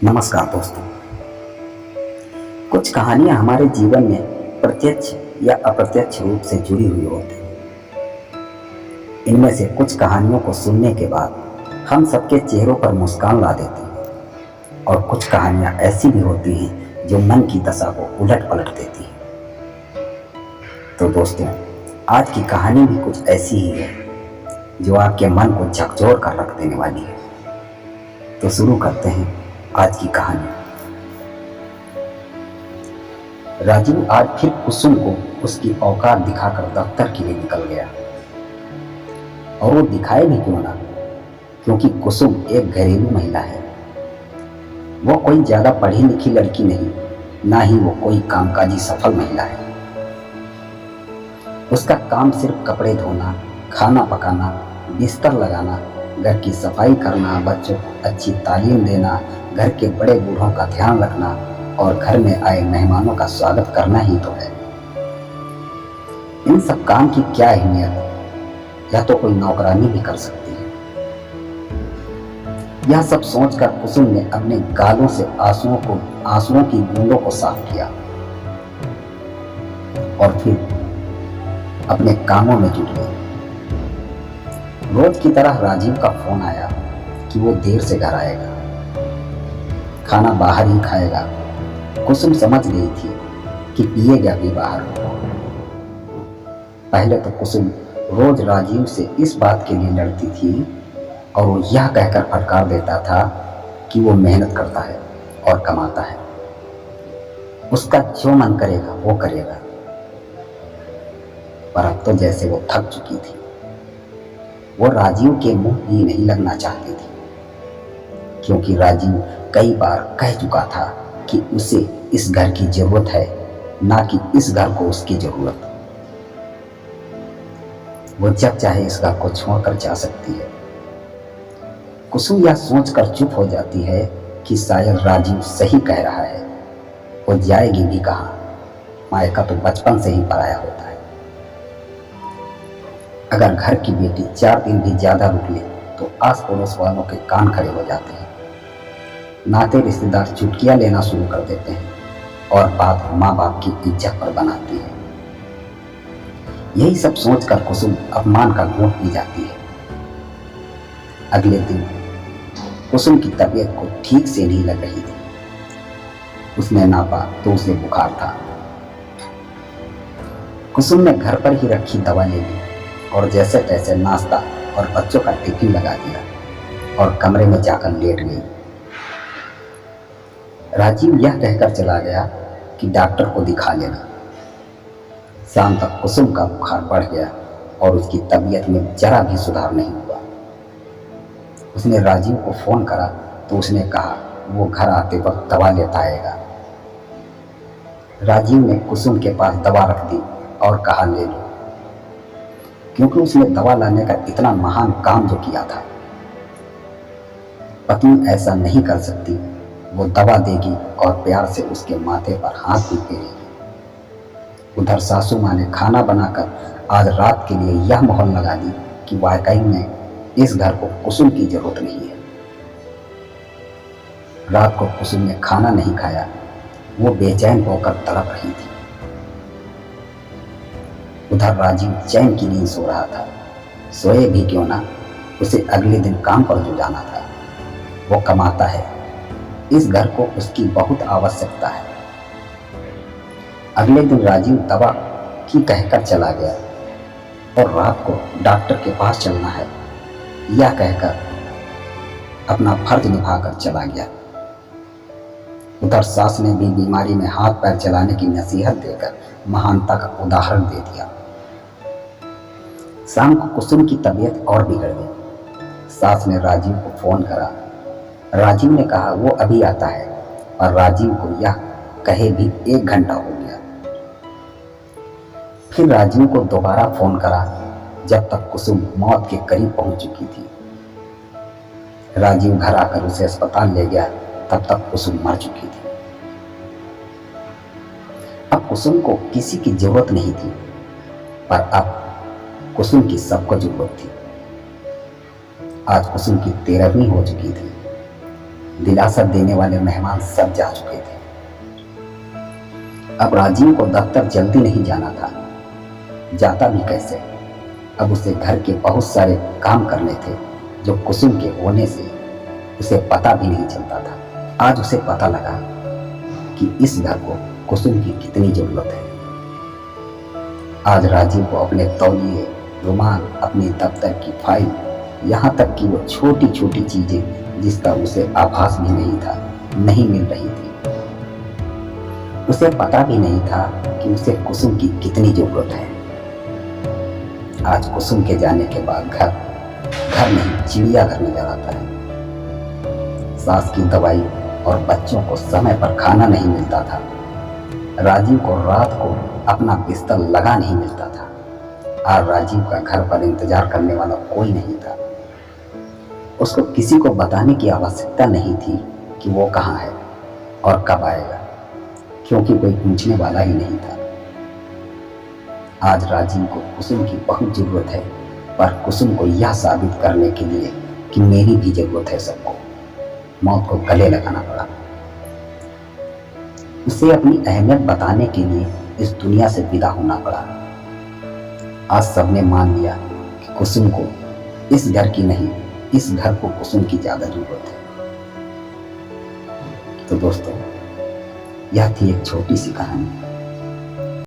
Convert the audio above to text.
नमस्कार दोस्तों। कुछ कहानियां हमारे जीवन में प्रत्यक्ष या अप्रत्यक्ष रूप से जुड़ी हुई होती हैं। इनमें से कुछ कहानियों को सुनने के बाद हम सबके चेहरों पर मुस्कान ला देती हैं और कुछ कहानियां ऐसी भी होती हैं जो मन की दशा को उलट पलट देती हैं। तो दोस्तों, आज की कहानी भी कुछ ऐसी ही है जो आपके मन को झकझोर कर रख देने वाली है। तो शुरू करते हैं आज की कहानी। राजीव आज फिर कुसुम को उसकी औकात दिखाकर दफ्तर के लिए निकल गया। और वो दिखाए भी क्यों ना, क्योंकि कुसुम एक घरेलू महिला है। वो कोई ज्यादा पढ़ी लिखी लड़की नहीं, ना ही वो कोई कामकाजी सफल महिला है। उसका काम सिर्फ कपड़े धोना, खाना पकाना, बिस्तर लगाना, घर की सफाई करना, बच्चों को अच्छी तालीम देना, घर के बड़े बूढ़ों का ध्यान रखना और घर में आए मेहमानों का स्वागत करना ही तो है। इन सब काम की क्या अहमियत, या तो कोई नौकरानी भी कर सकती है। यह सब सोचकर कुसुम ने अपने गालों से आंसुओं की बूंदों को साफ किया और फिर अपने कामों में जुट गई। रोज की तरह राजीव का फोन आया कि वो देर से घर आएगा, खाना बाहर ही खाएगा। कुसुम समझ गई थी कि पिएगा भी बाहर। पहले तो कुसुम रोज राजीव से इस बात के लिए लड़ती थी और वो यह कहकर फटकार देता था कि वो मेहनत करता है और कमाता है, उसका जो मन करेगा वो करेगा। पर अब तो जैसे वो थक चुकी थी। वो राजीव के मुंह भी नहीं लगना चाहती थी, क्योंकि राजीव कई बार कह चुका था कि उसे इस घर की जरूरत है, ना कि इस घर को उसकी जरूरत। वो जब चाहे इस घर को छोड़कर जा सकती है। कुसुम यह सोचकर चुप हो जाती है कि शायद राजीव सही कह रहा है। वो जाएगी भी कहाँ, मायका तो बचपन से ही पराया होता है। अगर घर की बेटी 4 दिन भी ज्यादा रुक ले तो आस पड़ोस वालों के कान खड़े हो जाते हैं। नाते रिश्तेदार चुटकियां लेना शुरू कर देते हैं और बात माँ बाप की इज्जत पर बनाती है। यही सब सोचकर कुसुम अपमान का घूंट पी जाती है। अगले दिन कुसुम की तबीयत को ठीक से नहीं लग रही थी। उसने नापा तो उसे बुखार था। कुसुम ने घर पर ही रखी दवा ले ली और जैसे तैसे नाश्ता और बच्चों का टिफिन लगा दिया और कमरे में जाकर लेट गई। राजीव यह कहकर चला गया कि डॉक्टर को दिखा लेना। शाम तक कुसुम का बुखार बढ़ गया और उसकी तबीयत में जरा भी सुधार नहीं हुआ। उसने राजीव को फोन करा तो उसने कहा वो घर आते वक्त दवा लेता आएगा। राजीव ने कुसुम के पास दवा रख दी और कहा ले लो, क्योंकि उसने दवा लाने का इतना महान काम जो किया था। पत्नी ऐसा नहीं कर सकती। वो दवा देगी और प्यार से उसके माथे पर हाथ भी फेरेगी। उधर सासू माँ ने खाना बनाकर आज रात के लिए यह मोहर लगा दी कि वाकई में इस घर को कुसुम की जरूरत नहीं है। रात को कुसुम ने खाना नहीं खाया। वो बेचैन होकर तड़प रही थी। उधर राजीव चैन की नींद सो रहा था। सोए भी क्यों ना, उसे अगले दिन काम पर जो जाना था। वो कमाता है, इस घर को उसकी बहुत आवश्यकता है। अगले दिन राजीव दवा की कहकर चला गया और रात को डॉक्टर के पास चलना है, यह कहकर अपना फर्ज निभाकर चला गया। उधर सास ने भी बीमारी में हाथ पैर चलाने की नसीहत देकर महानता का उदाहरण दे दिया। शाम को कुसुम की तबीयत और बिगड़ गई। सास ने राजीव को फोन करा। राजीव ने कहा वो अभी आता है, और राजीव को यह कहे भी 1 घंटा हो गया। फिर राजीव को दोबारा फोन करा, जब तक कुसुम मौत के करीब पहुंच चुकी थी। राजीव घर आकर उसे अस्पताल ले गया, तब तक कुसुम मर चुकी थी। अब कुसुम को किसी की जरूरत नहीं थी, पर अब कुसुम की सबको जरूरत थी। आज कुसुम की 13वीं हो चुकी थी। दिलासा देने वाले मेहमान सब जा चुके थे। अब राजीव को दफ्तर जल्दी नहीं जाना था। जाता भी कैसे? अब उसे घर के बहुत सारे काम करने थे जो कुसुम के होने से उसे पता भी नहीं चलता था। आज उसे पता लगा कि इस घर को कुसुम की कितनी जरूरत है। आज राजीव को अपने तौलिए, रुमाल, अपनी दफ्तर की फाइल, यहाँ तक कि वो छोटी छोटी चीजें जिसका उसे आभास भी नहीं था, नहीं मिल रही थी। उसे पता भी नहीं था कि उसे कुसुम की कितनी जरूरत है। आज कुसुम के जाने के बाद घर नहीं चिड़ियाघर नजर आता है। सास की दवाई और बच्चों को समय पर खाना नहीं मिलता था। राजीव को रात को अपना बिस्तर लगा नहीं मिलता था। आज राजीव का घर पर इंतजार करने वाला कोई नहीं था। उसको किसी को बताने की आवश्यकता नहीं थी कि वो कहाँ है और कब आएगा, क्योंकि कोई पूछने वाला ही नहीं था। आज राजीव को कुसुम की बहुत जरूरत है, पर कुसुम को यह साबित करने के लिए कि मेरी भी जरूरत है सबको, मौत को गले लगाना पड़ा। उसे अपनी अहमियत बताने के लिए इस दुनिया से विदा होना पड़ा। आज सबने मान लिया कि कुसुम को इस घर की नहीं, इस घर को कुसुम की ज्यादा जरूरत है। तो दोस्तों, यह थी एक छोटी सी कहानी।